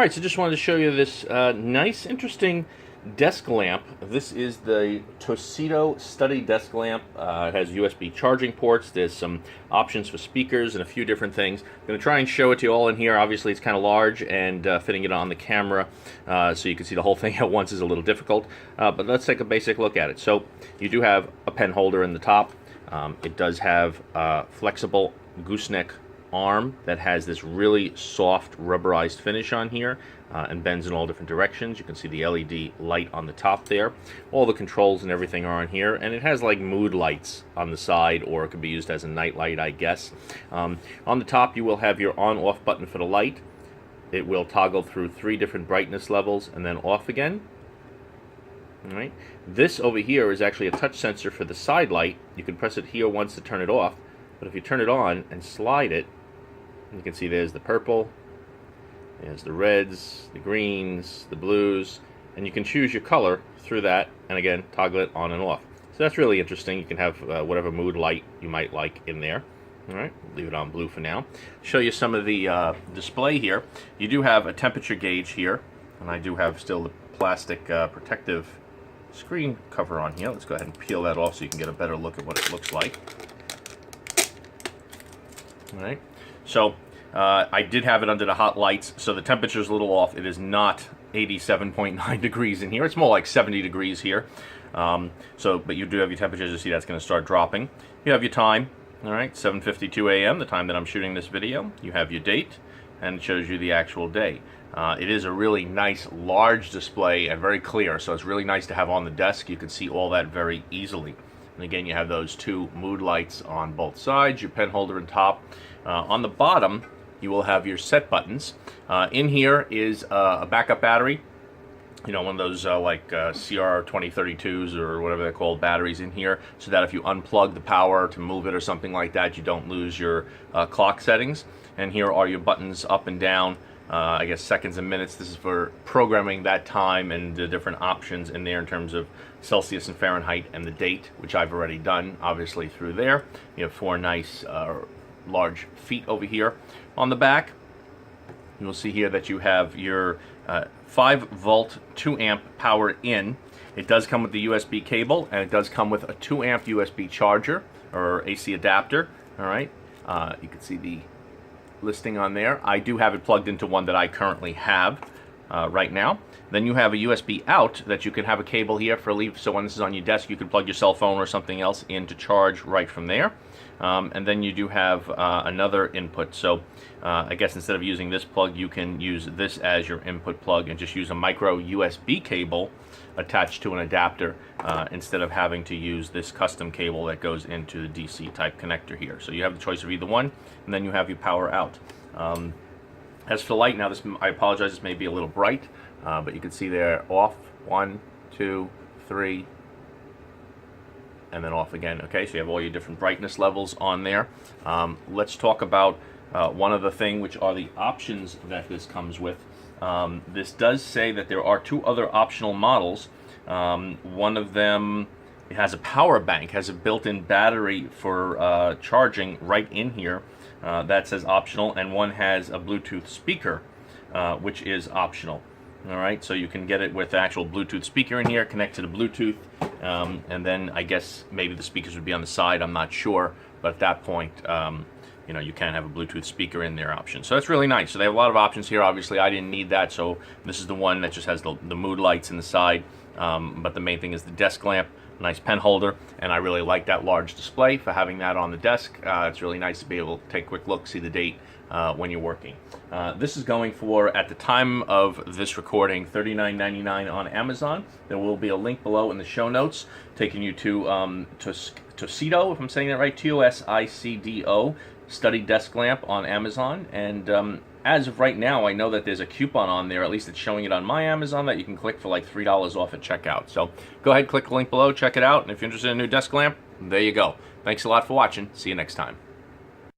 Alright, so just wanted to show you this nice, interesting desk lamp. This is the TOSICDO Study Desk Lamp. It has USB charging ports. There's some options for speakers and a few different things. I'm going to try and show it to you all in here. Obviously, it's kind of large, and fitting it on the camera so you can see the whole thing at once is a little difficult. But let's take a basic look at it. So you do have a pen holder in the top. It does have a flexible gooseneck arm that has this really soft rubberized finish on here and bends in all different directions. You can see the LED light on the top there. All the controls and everything are on here, and it has like mood lights on the side, or it could be used as a night light, I guess. On the top you will have your on-off button for the light. It will toggle through 3 different brightness levels and then off again. All right. This over here is actually a touch sensor for the side light. You can press it here once to turn it off, but if you turn it on and slide it, you can see there's the purple, there's the reds, the greens, the blues, and you can choose your color through that, and again, toggle it on and off. So that's really interesting. You can have whatever mood light you might like in there. All right, leave it on blue for now. Show you some of the display here. You do have a temperature gauge here, and I do have still the plastic protective screen cover on here. Let's go ahead and peel that off so you can get a better look at what it looks like. All right. So I did have it under the hot lights, so the temperature is a little off. It is not 87.9 degrees in here. It's more like 70 degrees here. But you do have your temperature. As you see, that's going to start dropping. You have your time. All right, 7:52 a.m., the time that I'm shooting this video. You have your date, and it shows you the actual day. It is a really nice, large display and very clear, so it's really nice to have on the desk. You can see all that very easily. And again, you have those 2 mood lights on both sides, your pen holder and top. On the bottom, you will have your set buttons. In here is a backup battery. You know, one of those like CR2032s or whatever they're called batteries in here, so that if you unplug the power to move it or something like that, you don't lose your clock settings. And here are your buttons up and down. I guess seconds and minutes. This is for programming that time and the different options in there in terms of Celsius and Fahrenheit and the date, which I've already done, obviously, through there. You have 4 nice large feet over here. On the back, you'll see here that you have your 5-volt 2-amp power in. It does come with the USB cable, and it does come with a 2-amp USB charger or AC adapter. All right, you can see the listing on there. I do have it plugged into one that I currently have right now. Then you have a USB out that you can have a cable here for leave, so when this is on your desk, you can plug your cell phone or something else in to charge right from there. And then you do have another input. So I guess instead of using this plug, you can use this as your input plug and just use a micro USB cable attached to an adapter instead of having to use this custom cable that goes into the DC type connector here. So you have the choice of either one, and then you have your power out. As for the light, now this, I apologize, this may be a little bright, but you can see there off, 1, 2, 3, and then off again. Okay, so you have all your different brightness levels on there. Let's talk about one other thing, which are the options that this comes with. This does say that there are 2 other optional models. One of them, it has a power bank, has a built-in battery for charging right in here. That says optional, and one has a Bluetooth speaker, which is optional. All right, so you can get it with the actual Bluetooth speaker in here, connect to the Bluetooth, and then I guess maybe the speakers would be on the side, I'm not sure, but at that point, you know, you can have a Bluetooth speaker in their option. So that's really nice. So they have a lot of options here. Obviously, I didn't need that, so this is the one that just has the mood lights in the side, but the main thing is the desk lamp, nice pen holder, and I really like that large display for having that on the desk. It's really nice to be able to take a quick look, see the date when you're working. This is going for, at the time of this recording, $39.99 on Amazon. There will be a link below in the show notes taking you to TOSICDO, if I'm saying that right, TOSICDO Study Desk Lamp on Amazon. And as of right now, I know that there's a coupon on there, at least it's showing it on my Amazon, that you can click for like $3 off at checkout. So go ahead, click the link below, check it out, and if you're interested in a new desk lamp, there you go. Thanks a lot for watching. See you next time.